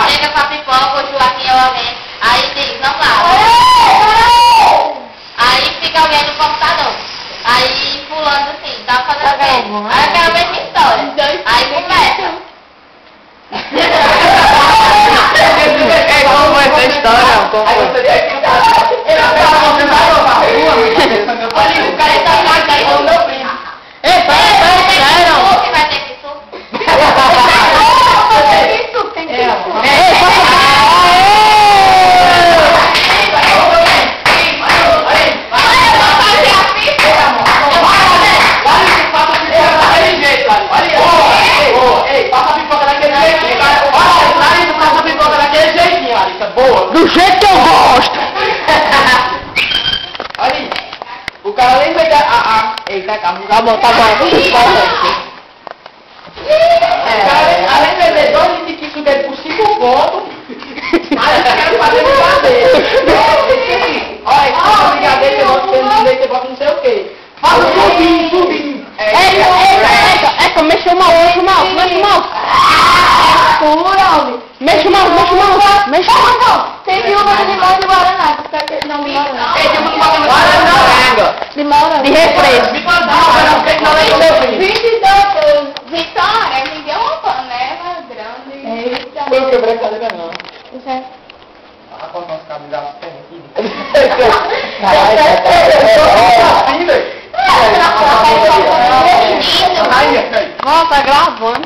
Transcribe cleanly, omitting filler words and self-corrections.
chega pra pipoca, o Joaquim ou alguém, aí diz, não lava. Aí fica alguém no computador. Aí fulano assim, tá fazendo o quê? Aí eu quero ver essa história. Aí começa. Como foi essa história? Como foi? Olha, o cara tá ligado aí, o meu primo. Ei, pera, sério? Que vai ter que isso? Do jeito que eu gosto! Olha, o cara lembra da... Eita, calma. Tá bom, tá bom. O cara, além de vender 2 litros de quilo dele por 5 pontos, aí eu quero fazer brigadeiro. Olha, esse brigadeiro que eu boto dentro do leite, eu boto não sei o quê. Fala subinho. Eca, mexe o mouse. Mexe o mouse. Tem viúva de limão de guaraná. Não, limão não. Limão não. De refresco. Me manda não, porque não é o meu filho. Vitória, me deu uma panela grande. Foi o que brincadeira não. Isso é. Ah, cortar os cabos da perna aqui. Ó, tá gravando.